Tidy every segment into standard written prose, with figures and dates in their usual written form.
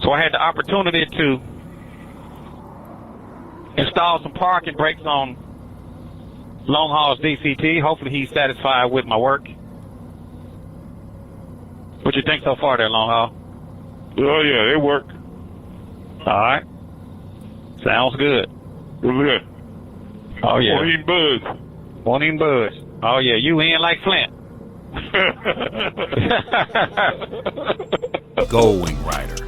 So I had the opportunity to install some parking brakes on Long Haul's DCT. Hopefully he's satisfied with my work. What you think so far there, Long Haul? Oh, yeah, they work. All right. Sounds good. Good. Oh, yeah. Won't even buzz. Won't even buzz. Oh, yeah, you in like Flint. Goldwing Rider.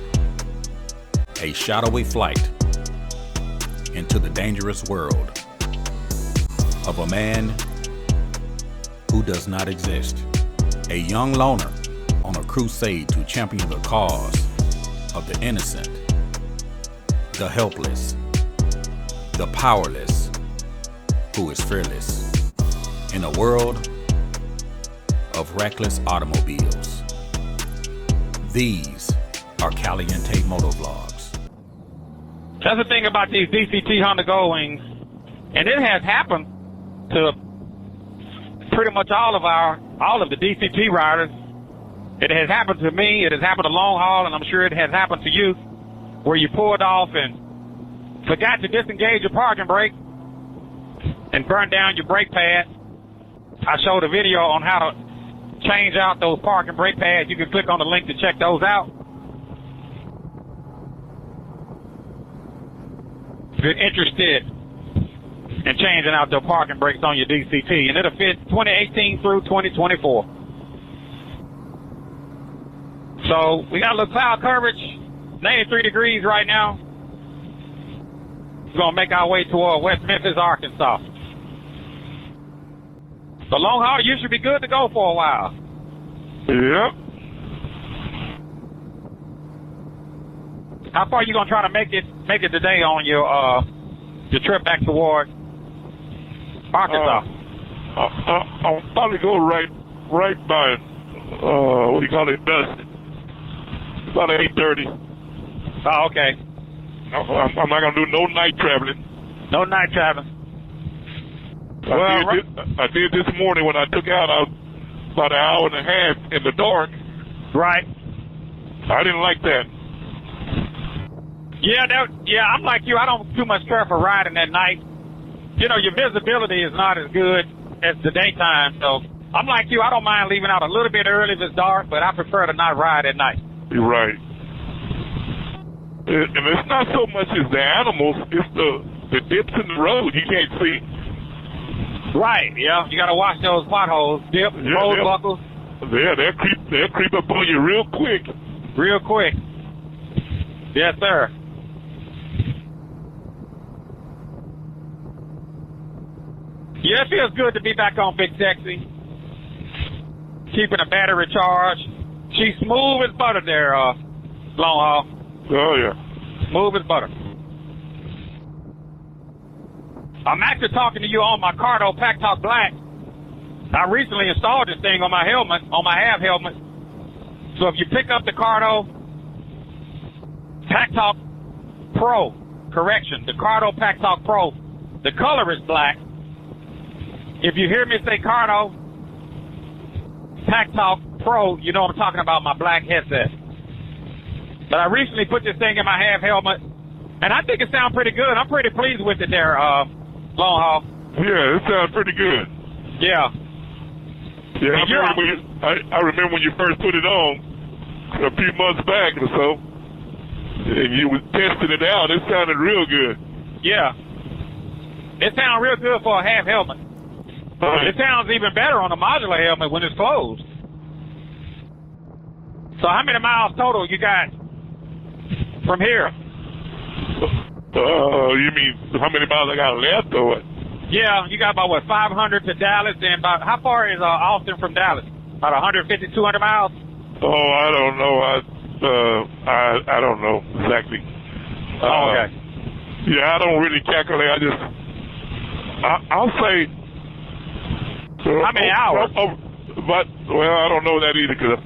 A shadowy flight into the dangerous world of a man who does not exist. A young loner on a crusade to champion the cause of the innocent, the helpless, the powerless, who is fearless in a world of reckless automobiles. These are Caliente motovlogs. That's the thing about these DCT Honda Goldwings, and it has happened to pretty much all of the DCT riders. It has happened to me, it has happened to Long Haul, and I'm sure it has happened to you, where you pulled off and forgot to disengage your parking brake and burned down your brake pad. I showed a video on how to change out those parking brake pads. You can click on the link to check those out. If you're interested in changing out the parking brakes on your DCT, and it'll fit 2018 through 2024. So we got a little cloud coverage, 93 degrees right now. We're going to make our way toward West Memphis, Arkansas. So Long Haul, you should be good to go for a while. Yep. How far are you going to try to make it today on your trip back toward Arkansas? I'll probably go right by, what do you call it, dusk. About 8:30. Oh, okay. I'm not going to do no night traveling. No night traveling. I did this morning when I took out about an hour and a half in the dark. Right. I didn't like that. Yeah, I'm like you. I don't too much care for riding at night. You know, your visibility is not as good as the daytime. So I'm like you. I don't mind leaving out a little bit early if it's dark, but I prefer to not ride at night. You're right. And it's not so much as the animals, it's the dips in the road you can't see. Right, yeah. You got to watch those potholes, dips, road buckles. Yeah, they'll creep up on you real quick. Real quick. Yes, sir. Yeah, it feels good to be back on Big Sexy. Keeping the battery charged. She's smooth as butter there, Long Haul. Oh, yeah. Smooth as butter. I'm actually talking to you on my Cardo Packtalk Black. I recently installed this thing on my helmet, on my half helmet. So if you pick up the Cardo Packtalk Pro, the Cardo Packtalk Pro, the color is black. If you hear me say Cardo Packtalk Pro, you know I'm talking about my black headset. But I recently put this thing in my half helmet, and I think it sounds pretty good. I'm pretty pleased with it there, Long Haul. Yeah, it sounds pretty good. Yeah. Yeah, I remember when you first put it on a few months back or so, and you was testing it out. It sounded real good. Yeah. It sounds real good for a half helmet. Right. It sounds even better on a modular helmet when it's closed. So how many miles total you got from here? You mean how many miles I got left or what? Yeah, you got about, 500 to Dallas, and about, how far is Austin from Dallas? About 150, 200 miles? Oh, I don't know. I don't know exactly. Okay. Yeah, I don't really calculate. I'll say. How many hours? But I don't know that either because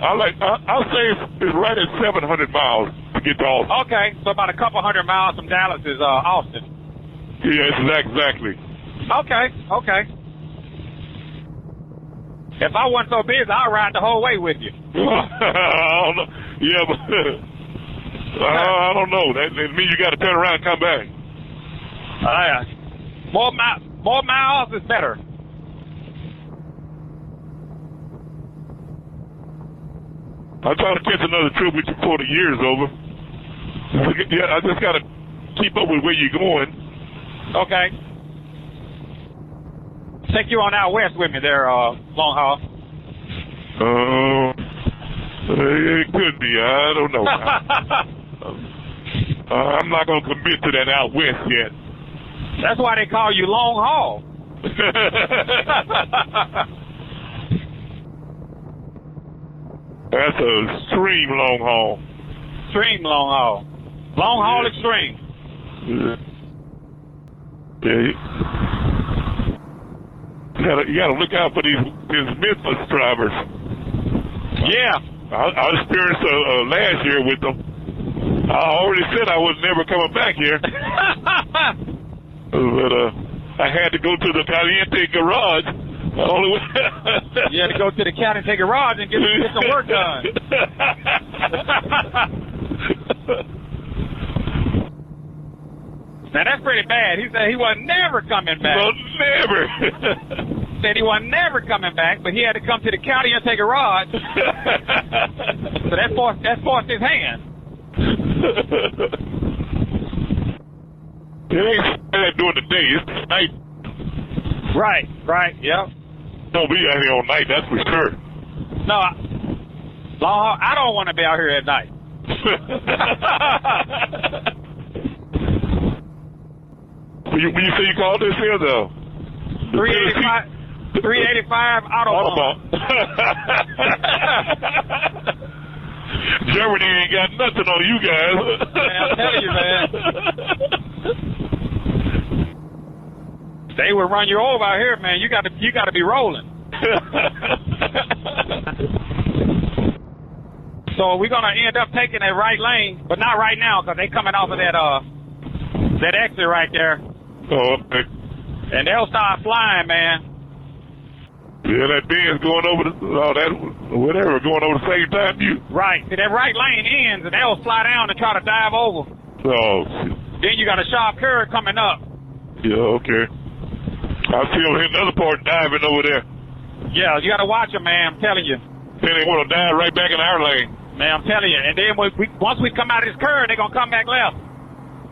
I'll say it's right at 700 miles to get to Austin. Okay, so about a couple hundred miles from Dallas is Austin. Yeah, exactly. Okay. If I wasn't so busy, I'd ride the whole way with you. I don't know. Yeah, but I don't know. That means you got to turn around and come back. Yeah. More miles is better. I'm trying to catch another trip with you before the year's over. Yeah, I just got to keep up with where you're going. Okay. Take you on out west with me there, long haul. It could be. I don't know. I'm not going to commit to that out west yet. That's why they call you long haul. That's a extreme long haul. Extreme long haul. Long haul extreme. Yeah. You gotta look out for these Memphis drivers. Yeah. I experienced last year with them. I already said I was never coming back here. But I had to go to the Caliente garage. You had to go to the Caliente garage and get some work done. Now that's pretty bad. He said he was never coming back. No, never. Said he was never coming back, but he had to come to the Caliente garage. So that forced his hand. It ain't bad during the day. It's night. Right. Yep. Don't be out here all night. That's for sure. No, I don't want to be out here at night. When you say you called this here, though? 385 Autobahn. Germany ain't got nothing on you guys. Man, I'm telling you, man. They would run you over out here, man. You got to be rolling. So we're gonna end up taking that right lane, but not right now because they coming off of that exit right there. Oh, okay. And they'll start flying, man. Yeah, that Benz going over going over the same time you. Right. See, that right lane ends, and they'll fly down and try to dive over. Oh. Then you got a sharp curve coming up. Yeah, okay. I see them in another part diving over there. Yeah, you got to watch them, man. I'm telling you. Then they want to dive right back in our lane. Man, I'm telling you. And then once we come out of this curve, they're gonna come back left.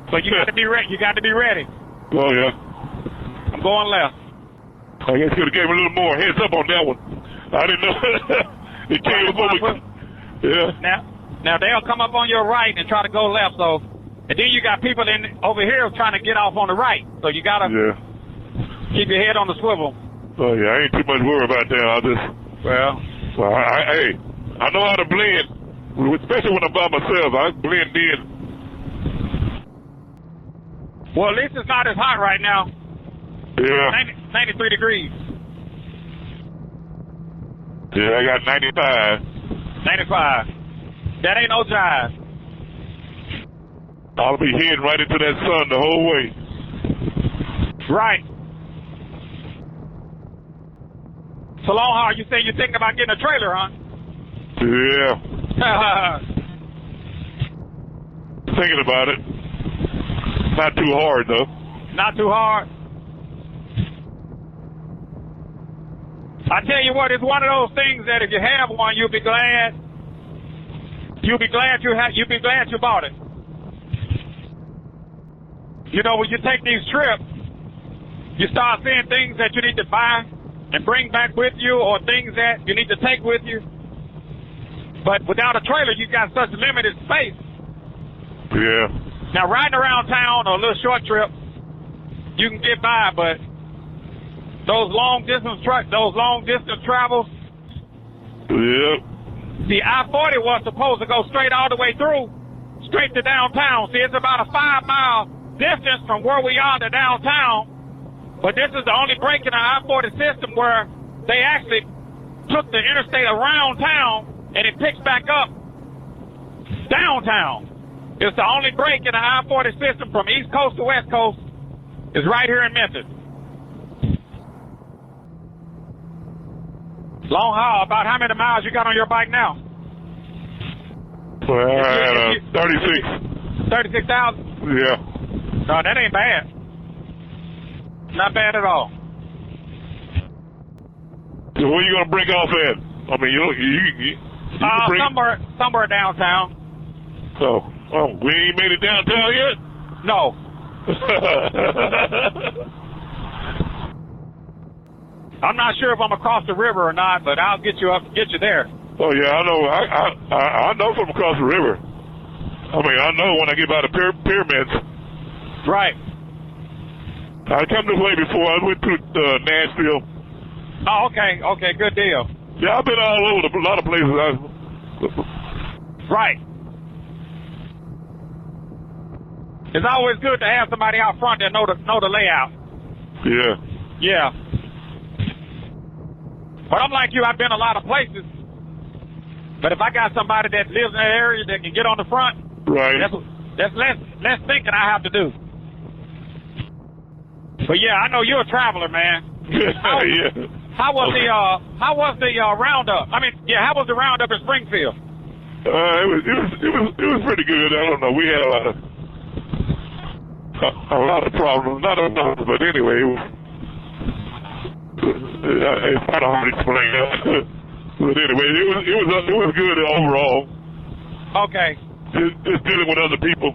So you got to be ready. You got to be ready. Oh yeah. I'm going left. I guess you could have gave me a little more heads up on that one. I didn't know. It came before we. Yeah. Now they'll come up on your right and try to go left. So, and then you got people over here trying to get off on the right. So you gotta keep your head on the swivel. Oh yeah, I ain't too much worried about that. I know how to blend, especially when I'm by myself. I blend in. Well, at least it's not as hot right now. Yeah. 93 degrees. Yeah, I got 95. 95. That ain't no jive. I'll be heading right into that sun the whole way. Right. So long haul, you say you're thinking about getting a trailer, huh? Yeah. Thinking about it. Not too hard, though. Not too hard. I tell you what, it's one of those things that if you have one, you'll be glad. You'll be glad you bought it. You know, when you take these trips, you start seeing things that you need to buy and bring back with you, or things that you need to take with you. But without a trailer, you got such limited space. Yeah. Now, riding around town or a little short trip, you can get by, but those long distance travels. Yep. The I-40 was supposed to go straight all the way through, straight to downtown. See, it's about a 5-mile distance from where we are to downtown, but this is the only break in the I-40 system where they actually took the interstate around town and it picks back up downtown. It's the only break in the I-40 system from East Coast to West Coast is right here in Memphis. Long haul, about how many miles you got on your bike now? Well, I had 36. 36,000? Yeah. No, that ain't bad. Not bad at all. So where you gonna break off at? I mean, you can break... somewhere downtown. So, we ain't made it downtown yet? No. I'm not sure if I'm across the river or not, but I'll get you there. Oh yeah, I know. I know from across the river. I mean, I know when I get by the pyramids. Right. I come this way before. I went to Nashville. Oh, okay. Okay, good deal. Yeah, I've been all over a lot of places. Right. It's always good to have somebody out front that know the layout. Yeah. Yeah. But I'm like you. I've been a lot of places. But if I got somebody that lives in that area that can get on the front, right, that's less thinking I have to do. But yeah, I know you're a traveler, man. Yeah. How was the roundup? I mean, yeah, how was the roundup in Springfield? It was pretty good. I don't know. We had a lot of problems. Not a lot, but anyway, it's kind of hard to explain. But anyway, it was good overall. Okay. Just dealing with other people.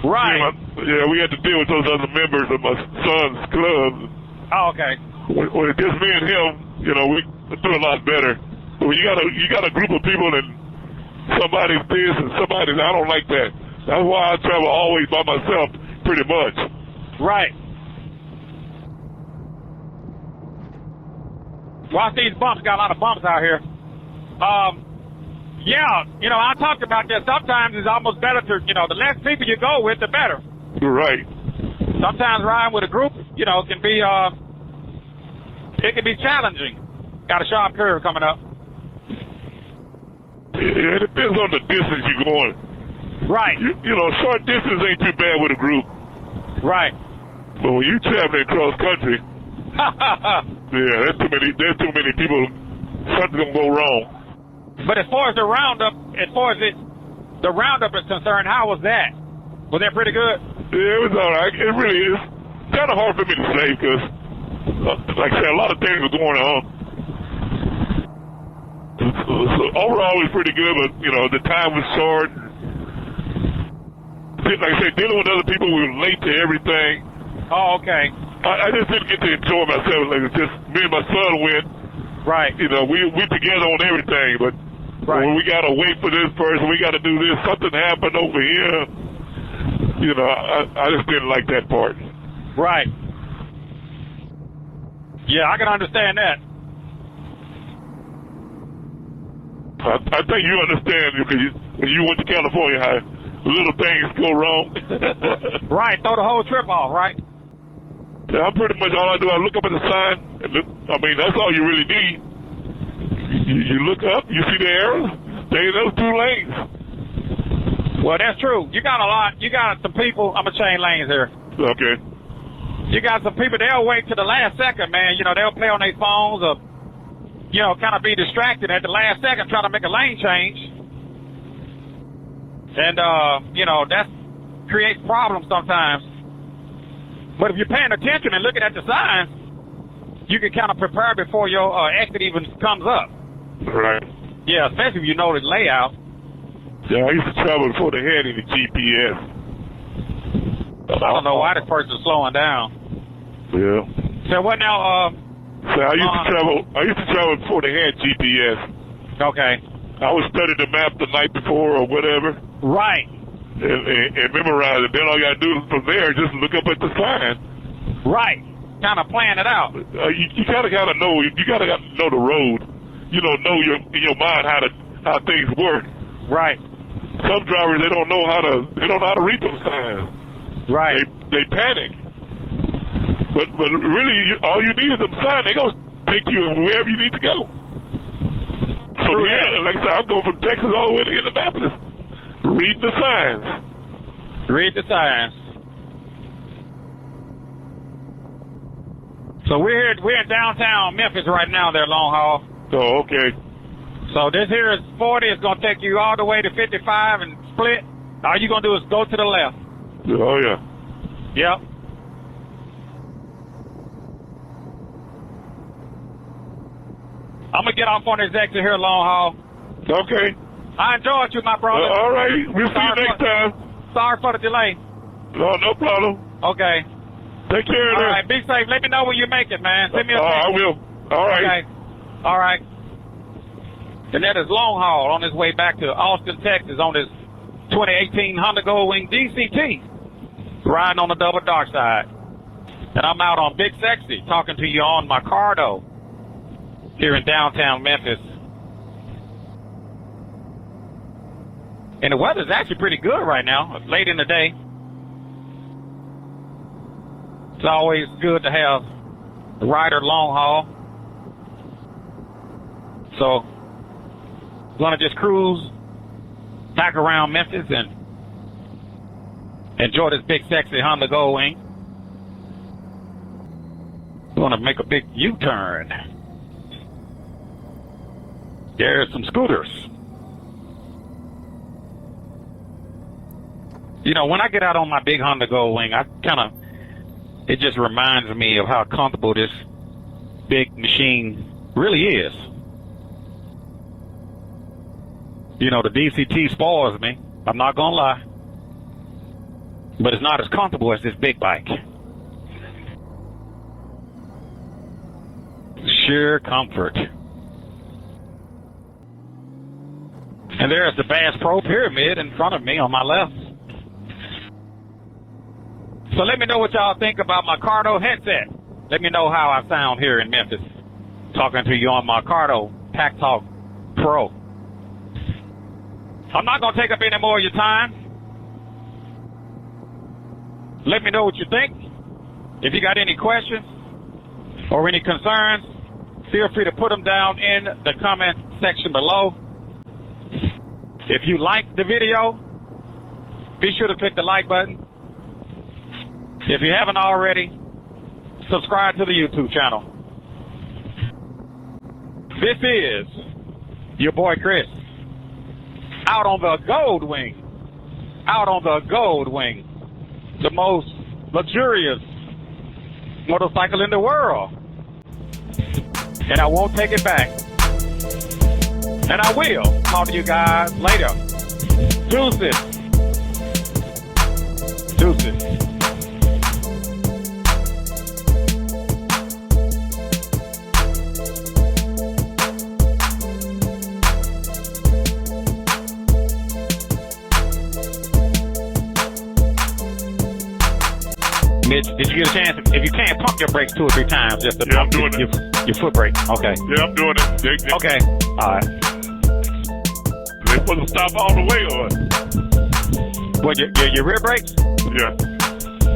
Right. Yeah, we had to deal with those other members of my son's club. Oh, okay. When it's just me and him, we do a lot better. But when you got a group of people and somebody's this and somebody's, I don't like that. That's why I travel always by myself, pretty much. Right. Watch these bumps. Got a lot of bumps out here. Yeah, I talked about that. Sometimes it's almost better to, the less people you go with, the better. You're right. Sometimes riding with a group, can be, it can be challenging. Got a sharp curve coming up. Yeah, it depends on the distance you're going. Right. Short distance ain't too bad with a group. Right. But when you're traveling across country, yeah, there's too many people. Something's gonna go wrong. But as far as the roundup is concerned, how was that? Was that pretty good? Yeah, it was all right. It really is kind of hard for me to say because, like I said, a lot of things were going on. So overall, it was pretty good, but the time was short. Like I said, dealing with other people, we were late to everything. Oh, okay. I just didn't get to enjoy myself. Like it's just me and my son went. Right. We together on everything, but when we gotta wait for this person, we gotta do this. Something happened over here. I just didn't like that part. Right. Yeah, I can understand that. I think you understand because when you went to California, how little things go wrong. Right. Throw the whole trip off. Right. Yeah, I'm pretty much all I do. I look up at the sign, and that's all you really need. You look up, you see the arrows, stay in those 2 lanes. Well, that's true. You got some people. I'm gonna change lanes here. Okay. You got some people. They'll wait till the last second, man. They'll play on their phones or, kind of be distracted at the last second, trying to make a lane change, and that creates problems sometimes. But if you're paying attention and looking at the signs, you can kind of prepare before your exit even comes up. Right. Yeah, especially if you know the layout. Yeah, I used to travel before they had any GPS. I don't know why this person's slowing down. Yeah. So what now? So I used to travel before they had GPS. Okay. I would study the map the night before or whatever. Right. And memorize it. Then all you got to do from there is just look up at the sign. Right. Kind of plan it out. You gotta know. You gotta know the road. Know in your mind how things work. Right. Some drivers they don't know how to read those signs. Right. They panic. But really, all you need is them signs. They gonna take you wherever you need to go. So yeah, like I said, I'm going from Texas all the way to Indianapolis. Read the signs. Read the signs. So we're in downtown Memphis right now there, long haul. Oh, okay. So this here is 40. It's going to take you all the way to 55 and split. All you're going to do is go to the left. Oh, yeah. Yep. I'm going to get off on this exit here, long haul. Okay. I enjoyed you, my brother. All right. We'll see you next time. Sorry for the delay. No problem. Okay. Take care of All that. right, be safe. Let me know when you make it, man. Send me a text. I will. All right. Okay. All right. And that is long haul on his way back to Austin, Texas on his 2018 Honda Goldwing DCT, riding on the double dark side. And I'm out on Big Sexy talking to you on my Cardo here in downtown Memphis. And the weather's actually pretty good right now. It's late in the day. It's always good to have the rider long haul. So, gonna just cruise back around Memphis and enjoy this Big Sexy Honda Goldwing. Gonna make a big U-turn. There's some scooters. You know, when I get out on my big Honda Goldwing, it just reminds me of how comfortable this big machine really is. You know, the DCT spoils me. I'm not gonna lie. But it's not as comfortable as this big bike. Sheer comfort. And there's the Bass Pro Pyramid in front of me on my left. So let me know what y'all think about my Cardo headset. Let me know how I sound here in Memphis. Talking to you on my Cardo Packtalk Pro. I'm not going to take up any more of your time. Let me know what you think. If you got any questions or any concerns, feel free to put them down in the comment section below. If you liked the video, be sure to click the like button. If you haven't already, subscribe to the YouTube channel. This is your boy Chris, out on the Goldwing. Out on the Goldwing. The most luxurious motorcycle in the world. And I won't take it back. And I will talk to you guys later. Deuces. Deuces. Mitch, did you get a chance? If you can't, pump your brakes 2 or 3 times just to pump your foot brake. Okay. Yeah, I'm doing it. Okay. All right. They supposed to stop all the way, or what? Your rear brakes? Yeah.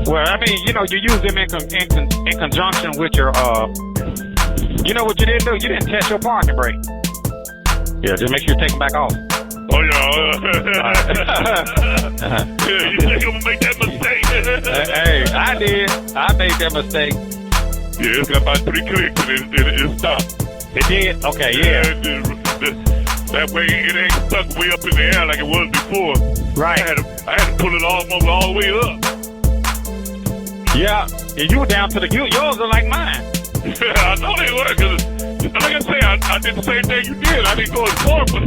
Well, I mean, you know, you use them in conjunction with your, you know what you didn't do? You didn't test your parking brake. Yeah, just make sure you take them back off. Oh, yeah. Yeah, you think I'm going to make that mistake? Hey, I did. I made that mistake. Yeah, it's got about 3 clicks and it stopped. It did? Okay, yeah. That way it ain't stuck way up in the air like it was before. Right. I had to pull it almost all the way up. Yeah, and you were down to yours are like mine. Yeah, I know they were, because like I say, I did the same thing you did. I didn't go as far, but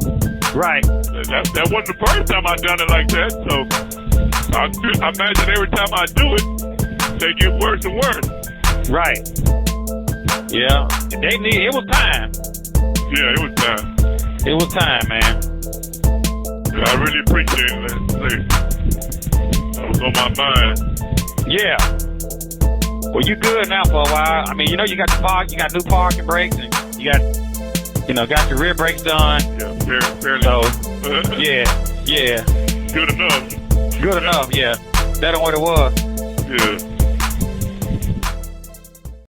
right. That wasn't the first time I done it like that, so I imagine every time I do it, they get worse and worse. Right. Yeah, it was time. Yeah, it was time. It was time, man. Yeah, I really appreciate it. That was on my mind. Yeah. Well, you good now for a while. I mean, you know, you got you got new parking brakes, and you got your rear brakes done. Yeah, fairly. So, yeah. Good enough. Good enough, yeah. That's what it was. Yeah.